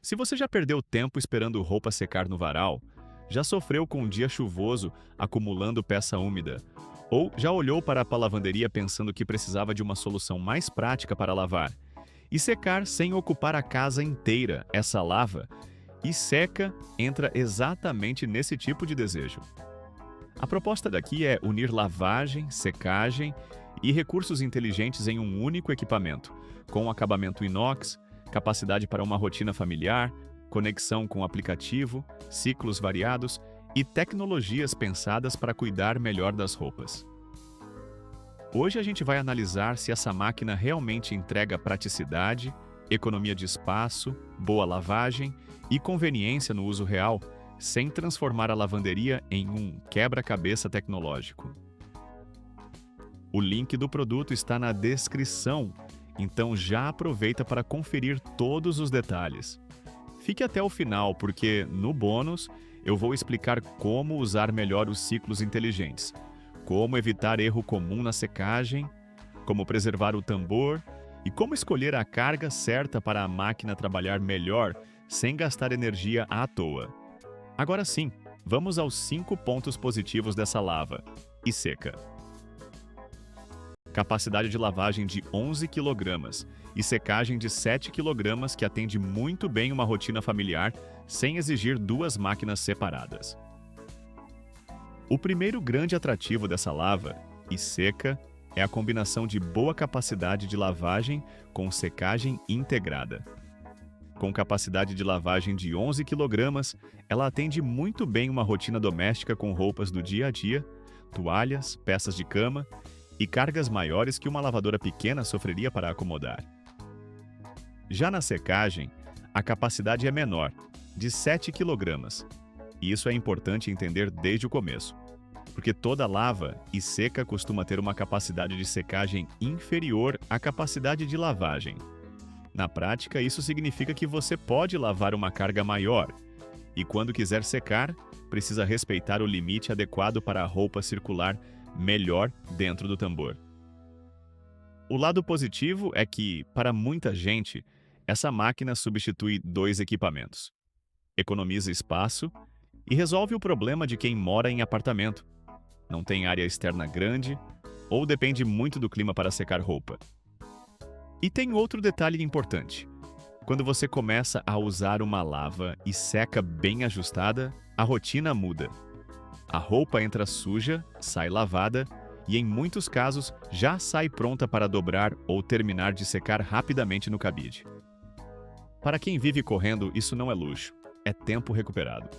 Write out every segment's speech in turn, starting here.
Se você já perdeu tempo esperando roupa secar no varal, já sofreu com um dia chuvoso acumulando peça úmida, ou já olhou para a lavanderia pensando que precisava de uma solução mais prática para lavar e secar sem ocupar a casa inteira, essa lava e seca entra exatamente nesse tipo de desejo. A proposta daqui é unir lavagem, secagem e recursos inteligentes em um único equipamento, com acabamento inox, capacidade para uma rotina familiar, conexão com o aplicativo, ciclos variados e tecnologias pensadas para cuidar melhor das roupas. Hoje a gente vai analisar se essa máquina realmente entrega praticidade, economia de espaço, boa lavagem e conveniência no uso real, sem transformar a lavanderia em um quebra-cabeça tecnológico. O link do produto está na descrição, então já aproveita para conferir todos os detalhes. Fique até o final, porque, no bônus, eu vou explicar como usar melhor os ciclos inteligentes, como evitar erro comum na secagem, como preservar o tambor e como escolher a carga certa para a máquina trabalhar melhor sem gastar energia à toa. Agora sim, vamos aos 5 pontos positivos dessa lava e seca. Capacidade de lavagem de 11 kg e secagem de 7 kg que atende muito bem uma rotina familiar sem exigir 2 máquinas separadas. O primeiro grande atrativo dessa lava e seca é a combinação de boa capacidade de lavagem com secagem integrada. Com capacidade de lavagem de 11 kg, ela atende muito bem uma rotina doméstica com roupas do dia a dia, toalhas, peças de cama e cargas maiores que uma lavadora pequena sofreria para acomodar. Já na secagem, a capacidade é menor, de 7 kg. E isso é importante entender desde o começo, porque toda lava e seca costuma ter uma capacidade de secagem inferior à capacidade de lavagem. Na prática, isso significa que você pode lavar uma carga maior, e quando quiser secar, precisa respeitar o limite adequado para a roupa circular melhor dentro do tambor. O lado positivo é que, para muita gente, essa máquina substitui 2 equipamentos. Economiza espaço e resolve o problema de quem mora em apartamento, não tem área externa grande ou depende muito do clima para secar roupa. E tem outro detalhe importante. Quando você começa a usar uma lava e seca bem ajustada, a rotina muda. A roupa entra suja, sai lavada e, em muitos casos, já sai pronta para dobrar ou terminar de secar rapidamente no cabide. Para quem vive correndo, isso não é luxo, é tempo recuperado.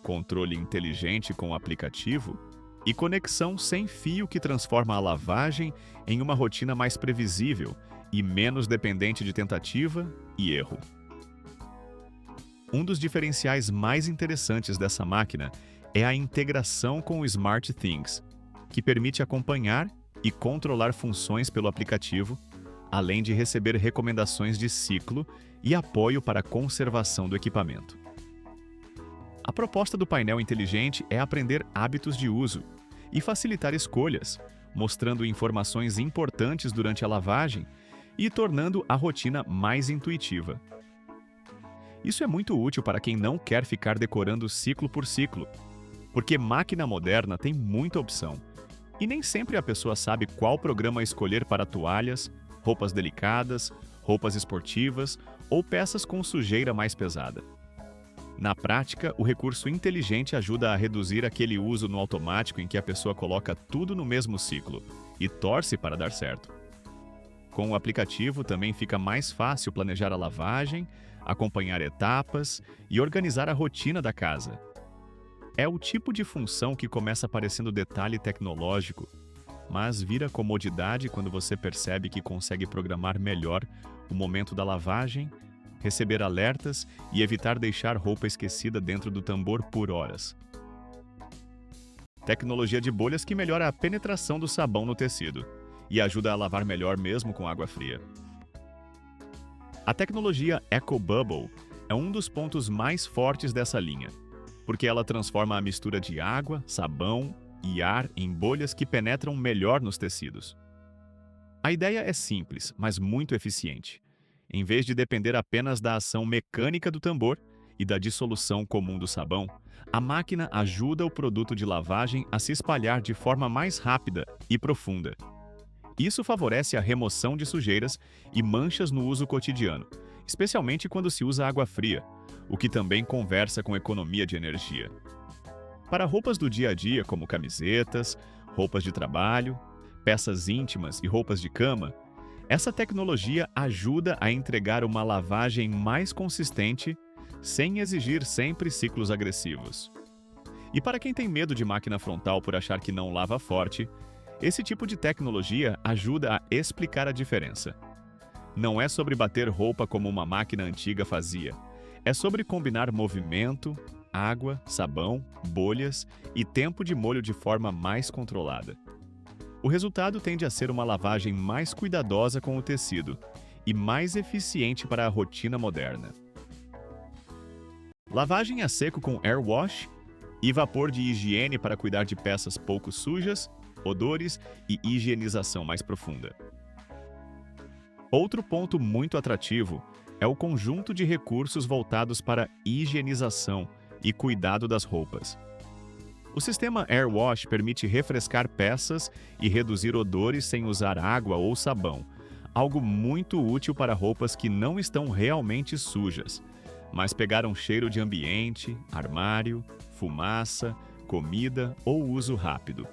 Controle inteligente com o aplicativo e conexão sem fio que transforma a lavagem em uma rotina mais previsível e menos dependente de tentativa e erro. Um dos diferenciais mais interessantes dessa máquina é a integração com o SmartThings, que permite acompanhar e controlar funções pelo aplicativo, além de receber recomendações de ciclo e apoio para a conservação do equipamento. A proposta do painel inteligente é aprender hábitos de uso e facilitar escolhas, mostrando informações importantes durante a lavagem e tornando a rotina mais intuitiva. Isso é muito útil para quem não quer ficar decorando ciclo por ciclo, porque máquina moderna tem muita opção e nem sempre a pessoa sabe qual programa escolher para toalhas, roupas delicadas, roupas esportivas ou peças com sujeira mais pesada. Na prática, o recurso inteligente ajuda a reduzir aquele uso no automático em que a pessoa coloca tudo no mesmo ciclo e torce para dar certo. Com o aplicativo também fica mais fácil planejar a lavagem, acompanhar etapas e organizar a rotina da casa. É o tipo de função que começa parecendo detalhe tecnológico, mas vira comodidade quando você percebe que consegue programar melhor o momento da lavagem, receber alertas e evitar deixar roupa esquecida dentro do tambor por horas. Tecnologia de bolhas que melhora a penetração do sabão no tecido e ajuda a lavar melhor mesmo com água fria. A tecnologia EcoBubble é um dos pontos mais fortes dessa linha, porque ela transforma a mistura de água, sabão e ar em bolhas que penetram melhor nos tecidos. A ideia é simples, mas muito eficiente. Em vez de depender apenas da ação mecânica do tambor e da dissolução comum do sabão, a máquina ajuda o produto de lavagem a se espalhar de forma mais rápida e profunda. Isso favorece a remoção de sujeiras e manchas no uso cotidiano, especialmente quando se usa água fria, o que também conversa com economia de energia. Para roupas do dia a dia, como camisetas, roupas de trabalho, peças íntimas e roupas de cama, essa tecnologia ajuda a entregar uma lavagem mais consistente, sem exigir sempre ciclos agressivos. E para quem tem medo de máquina frontal por achar que não lava forte, esse tipo de tecnologia ajuda a explicar a diferença. Não é sobre bater roupa como uma máquina antiga fazia. É sobre combinar movimento, água, sabão, bolhas e tempo de molho de forma mais controlada. O resultado tende a ser uma lavagem mais cuidadosa com o tecido e mais eficiente para a rotina moderna. Lavagem a seco com air wash e vapor de higiene para cuidar de peças pouco sujas, odores e higienização mais profunda. Outro ponto muito atrativo é o conjunto de recursos voltados para higienização e cuidado das roupas. O sistema Air Wash permite refrescar peças e reduzir odores sem usar água ou sabão, algo muito útil para roupas que não estão realmente sujas, mas pegaram cheiro de ambiente, armário, fumaça, comida ou uso rápido.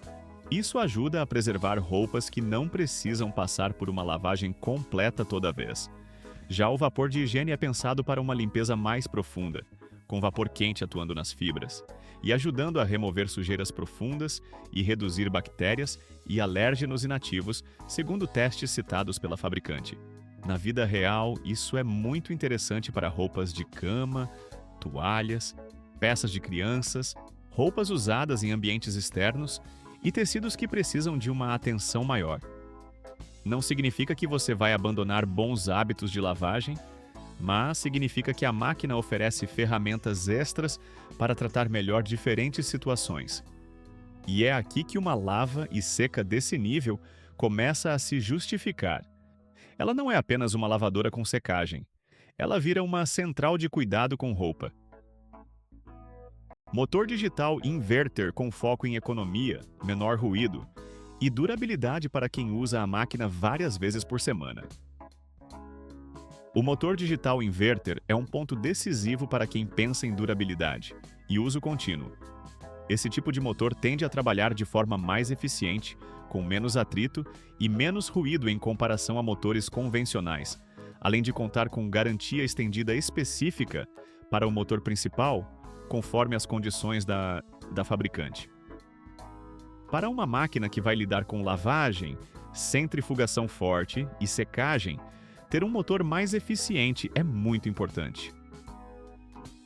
Isso ajuda a preservar roupas que não precisam passar por uma lavagem completa toda vez. Já o vapor de higiene é pensado para uma limpeza mais profunda, com vapor quente atuando nas fibras e ajudando a remover sujeiras profundas e reduzir bactérias e alérgenos inativos, segundo testes citados pela fabricante. Na vida real, isso é muito interessante para roupas de cama, toalhas, peças de crianças, roupas usadas em ambientes externos e tecidos que precisam de uma atenção maior. Não significa que você vai abandonar bons hábitos de lavagem, mas significa que a máquina oferece ferramentas extras para tratar melhor diferentes situações. E é aqui que uma lava e seca desse nível começa a se justificar. Ela não é apenas uma lavadora com secagem. Ela vira uma central de cuidado com roupa. Motor digital inverter com foco em economia, menor ruído e durabilidade para quem usa a máquina várias vezes por semana. O motor digital inverter é um ponto decisivo para quem pensa em durabilidade e uso contínuo. Esse tipo de motor tende a trabalhar de forma mais eficiente, com menos atrito e menos ruído em comparação a motores convencionais, além de contar com garantia estendida específica para o motor principal, conforme as condições da fabricante. Para uma máquina que vai lidar com lavagem, centrifugação forte e secagem, ter um motor mais eficiente é muito importante.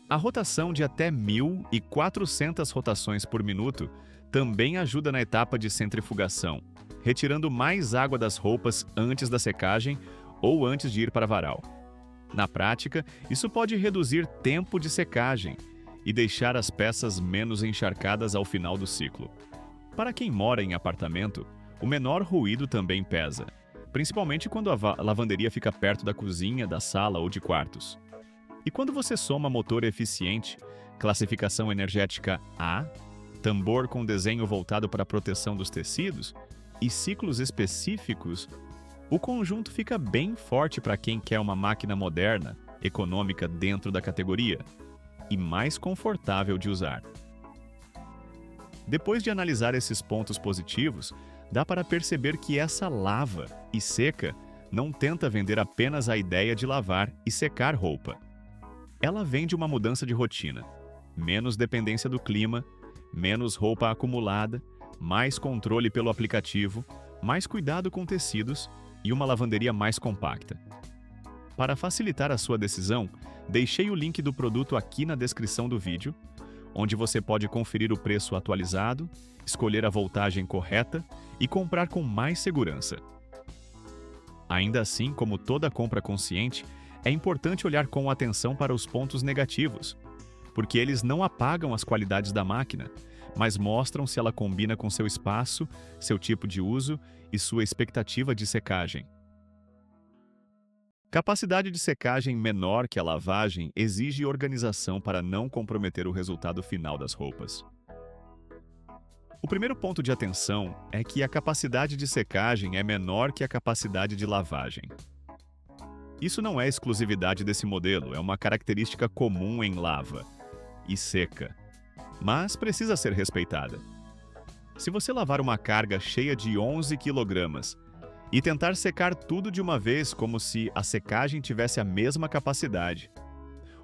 A rotação de até 1.400 rotações por minuto também ajuda na etapa de centrifugação, retirando mais água das roupas antes da secagem ou antes de ir para varal. Na prática, isso pode reduzir tempo de secagem e deixar as peças menos encharcadas ao final do ciclo. Para quem mora em apartamento, o menor ruído também pesa, principalmente quando a lavanderia fica perto da cozinha, da sala ou de quartos. E quando você soma motor eficiente, classificação energética A, tambor com desenho voltado para a proteção dos tecidos e ciclos específicos, o conjunto fica bem forte para quem quer uma máquina moderna, econômica dentro da categoria e mais confortável de usar. Depois de analisar esses pontos positivos, dá para perceber que essa lava e seca não tenta vender apenas a ideia de lavar e secar roupa. Ela vende uma mudança de rotina, menos dependência do clima, menos roupa acumulada, mais controle pelo aplicativo, mais cuidado com tecidos e uma lavanderia mais compacta. Para facilitar a sua decisão, deixei o link do produto aqui na descrição do vídeo, onde você pode conferir o preço atualizado, escolher a voltagem correta e comprar com mais segurança. Ainda assim, como toda compra consciente, é importante olhar com atenção para os pontos negativos, porque eles não apagam as qualidades da máquina, mas mostram se ela combina com seu espaço, seu tipo de uso e sua expectativa de secagem. Capacidade de secagem menor que a lavagem exige organização para não comprometer o resultado final das roupas. O primeiro ponto de atenção é que a capacidade de secagem é menor que a capacidade de lavagem. Isso não é exclusividade desse modelo, é uma característica comum em lava e seca, mas precisa ser respeitada. Se você lavar uma carga cheia de 11 kg e tentar secar tudo de uma vez como se a secagem tivesse a mesma capacidade,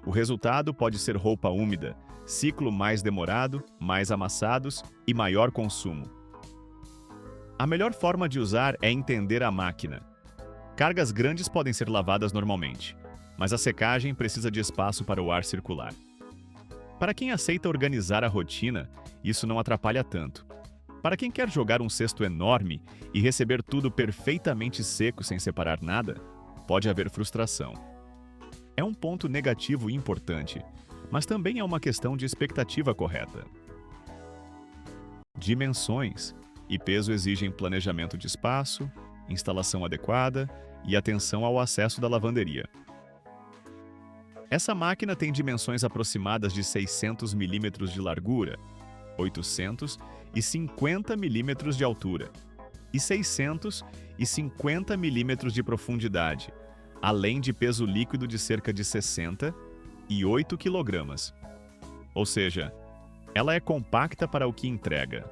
o resultado pode ser roupa úmida, ciclo mais demorado, mais amassados e maior consumo. A melhor forma de usar é entender a máquina. Cargas grandes podem ser lavadas normalmente, mas a secagem precisa de espaço para o ar circular. Para quem aceita organizar a rotina, isso não atrapalha tanto. Para quem quer jogar um cesto enorme e receber tudo perfeitamente seco sem separar nada, pode haver frustração. É um ponto negativo importante, mas também é uma questão de expectativa correta. Dimensões e peso exigem planejamento de espaço, instalação adequada e atenção ao acesso da lavanderia. Essa máquina tem dimensões aproximadas de 600 mm de largura, 850 mm de altura e 650 mm de profundidade, além de peso líquido de cerca de 60 e 8 kg. Ou seja, ela é compacta para o que entrega,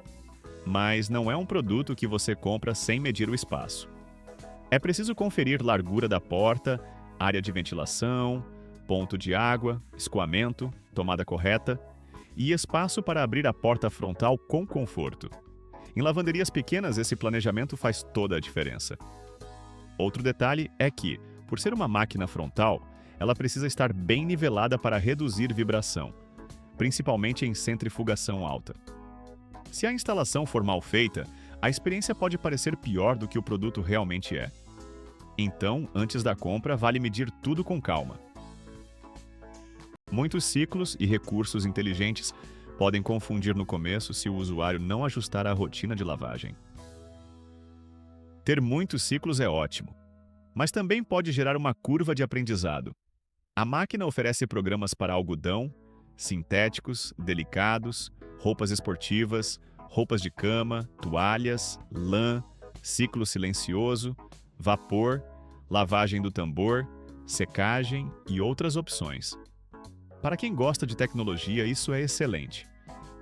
mas não é um produto que você compra sem medir o espaço. É preciso conferir largura da porta, área de ventilação, ponto de água, escoamento, tomada correta e espaço para abrir a porta frontal com conforto. Em lavanderias pequenas, esse planejamento faz toda a diferença. Outro detalhe é que, por ser uma máquina frontal, ela precisa estar bem nivelada para reduzir vibração, principalmente em centrifugação alta. Se a instalação for mal feita, a experiência pode parecer pior do que o produto realmente é. Então, antes da compra, vale medir tudo com calma. Muitos ciclos e recursos inteligentes podem confundir no começo se o usuário não ajustar a rotina de lavagem. Ter muitos ciclos é ótimo, mas também pode gerar uma curva de aprendizado. A máquina oferece programas para algodão, sintéticos, delicados, roupas esportivas, roupas de cama, toalhas, lã, ciclo silencioso, vapor, lavagem do tambor, secagem e outras opções. Para quem gosta de tecnologia, isso é excelente.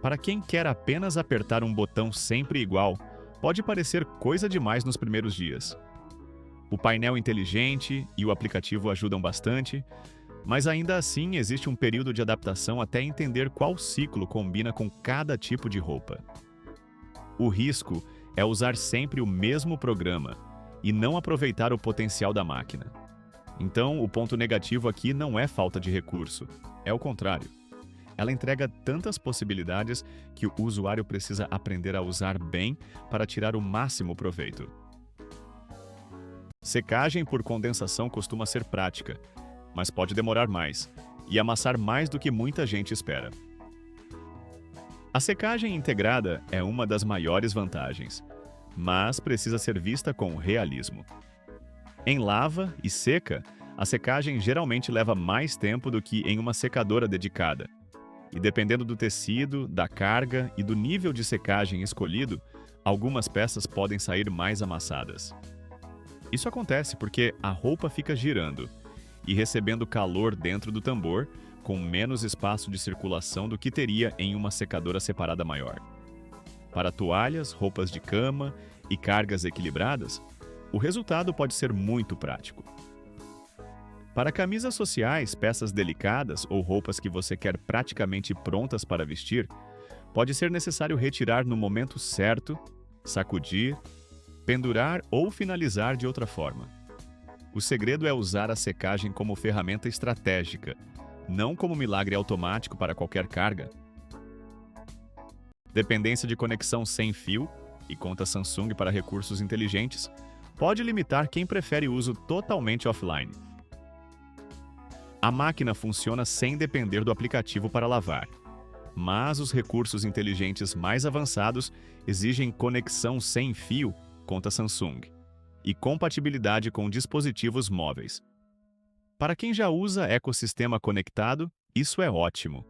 Para quem quer apenas apertar um botão sempre igual, pode parecer coisa demais nos primeiros dias. O painel inteligente e o aplicativo ajudam bastante, mas ainda assim existe um período de adaptação até entender qual ciclo combina com cada tipo de roupa. O risco é usar sempre o mesmo programa e não aproveitar o potencial da máquina. Então, o ponto negativo aqui não é falta de recurso, é o contrário. Ela entrega tantas possibilidades que o usuário precisa aprender a usar bem para tirar o máximo proveito. Secagem por condensação costuma ser prática, mas pode demorar mais e amassar mais do que muita gente espera. A secagem integrada é uma das maiores vantagens, mas precisa ser vista com realismo. Em lava e seca, a secagem geralmente leva mais tempo do que em uma secadora dedicada. E dependendo do tecido, da carga e do nível de secagem escolhido, algumas peças podem sair mais amassadas. Isso acontece porque a roupa fica girando e recebendo calor dentro do tambor, com menos espaço de circulação do que teria em uma secadora separada maior. Para toalhas, roupas de cama e cargas equilibradas, o resultado pode ser muito prático. Para camisas sociais, peças delicadas ou roupas que você quer praticamente prontas para vestir, pode ser necessário retirar no momento certo, sacudir, pendurar ou finalizar de outra forma. O segredo é usar a secagem como ferramenta estratégica, não como milagre automático para qualquer carga. Dependência de conexão sem fio e conta Samsung para recursos inteligentes pode limitar quem prefere o uso totalmente offline. A máquina funciona sem depender do aplicativo para lavar, mas os recursos inteligentes mais avançados exigem conexão sem fio, conta Samsung, e compatibilidade com dispositivos móveis. Para quem já usa ecossistema conectado, isso é ótimo.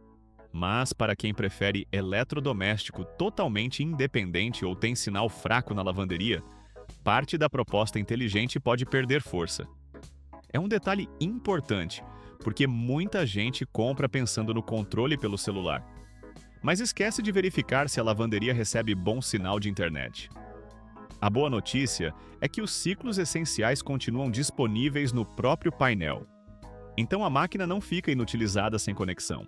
Mas para quem prefere eletrodoméstico totalmente independente ou tem sinal fraco na lavanderia, parte da proposta inteligente pode perder força. É um detalhe importante, porque muita gente compra pensando no controle pelo celular, mas esquece de verificar se a lavanderia recebe bom sinal de internet. A boa notícia é que os ciclos essenciais continuam disponíveis no próprio painel, então a máquina não fica inutilizada sem conexão.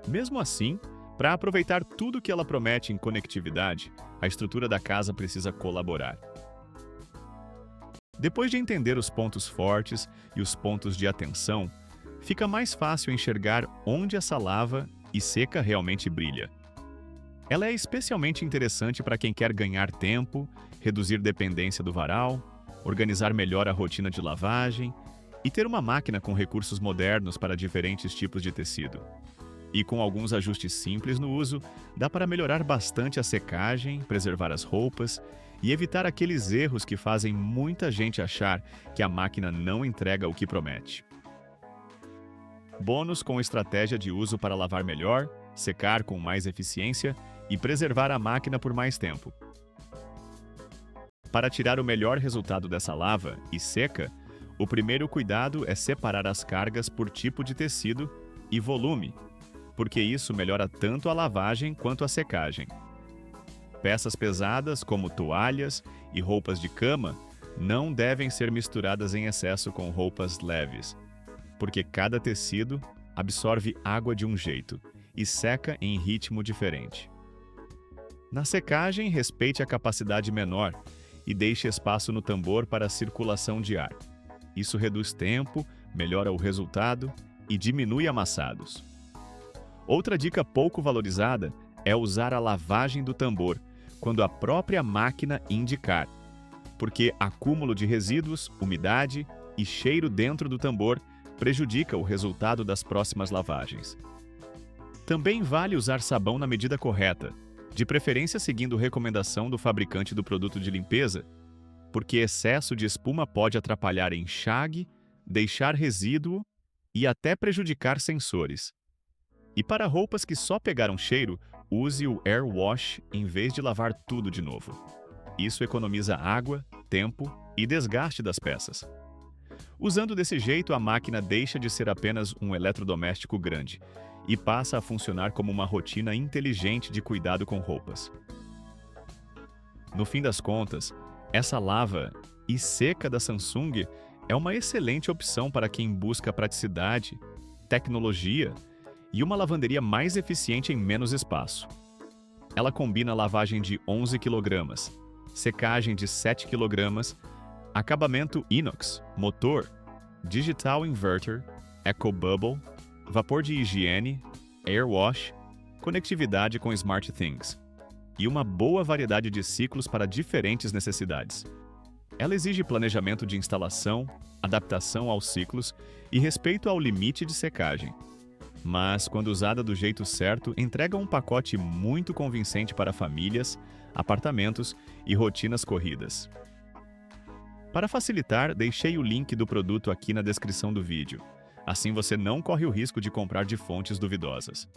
Mesmo assim, para aproveitar tudo que ela promete em conectividade, a estrutura da casa precisa colaborar. Depois de entender os pontos fortes e os pontos de atenção, fica mais fácil enxergar onde essa lava e seca realmente brilha. Ela é especialmente interessante para quem quer ganhar tempo, reduzir dependência do varal, organizar melhor a rotina de lavagem e ter uma máquina com recursos modernos para diferentes tipos de tecido. E com alguns ajustes simples no uso, dá para melhorar bastante a secagem, preservar as roupas e evitar aqueles erros que fazem muita gente achar que a máquina não entrega o que promete. Bônus com estratégia de uso para lavar melhor, secar com mais eficiência e preservar a máquina por mais tempo. Para tirar o melhor resultado dessa lava e seca, o primeiro cuidado é separar as cargas por tipo de tecido e volume, porque isso melhora tanto a lavagem quanto a secagem. Peças pesadas, como toalhas e roupas de cama, não devem ser misturadas em excesso com roupas leves, porque cada tecido absorve água de um jeito e seca em ritmo diferente. Na secagem, respeite a capacidade menor e deixe espaço no tambor para a circulação de ar. Isso reduz tempo, melhora o resultado e diminui amassados. Outra dica pouco valorizada é usar a lavagem do tambor quando a própria máquina indicar, porque acúmulo de resíduos, umidade e cheiro dentro do tambor prejudica o resultado das próximas lavagens. Também vale usar sabão na medida correta, de preferência seguindo recomendação do fabricante do produto de limpeza, porque excesso de espuma pode atrapalhar enxague, deixar resíduo e até prejudicar sensores. E para roupas que só pegaram cheiro, use o Air Wash em vez de lavar tudo de novo. Isso economiza água, tempo e desgaste das peças. Usando desse jeito, a máquina deixa de ser apenas um eletrodoméstico grande e passa a funcionar como uma rotina inteligente de cuidado com roupas. No fim das contas, essa lava e seca da Samsung é uma excelente opção para quem busca praticidade, tecnologia e uma lavanderia mais eficiente em menos espaço. Ela combina lavagem de 11 kg, secagem de 7 kg, acabamento inox, motor, digital inverter, eco-bubble, vapor de higiene, air wash, conectividade com SmartThings e uma boa variedade de ciclos para diferentes necessidades. Ela exige planejamento de instalação, adaptação aos ciclos e respeito ao limite de secagem. Mas, quando usada do jeito certo, entrega um pacote muito convincente para famílias, apartamentos e rotinas corridas. Para facilitar, deixei o link do produto aqui na descrição do vídeo. Assim você não corre o risco de comprar de fontes duvidosas.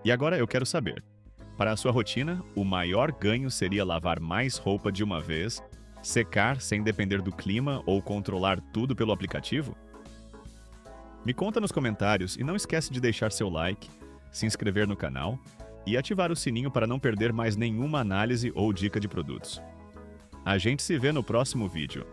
E agora eu quero saber, para a sua rotina, o maior ganho seria lavar mais roupa de uma vez, secar sem depender do clima ou controlar tudo pelo aplicativo? Me conta nos comentários e não esquece de deixar seu like, se inscrever no canal e ativar o sininho para não perder mais nenhuma análise ou dica de produtos. A gente se vê no próximo vídeo.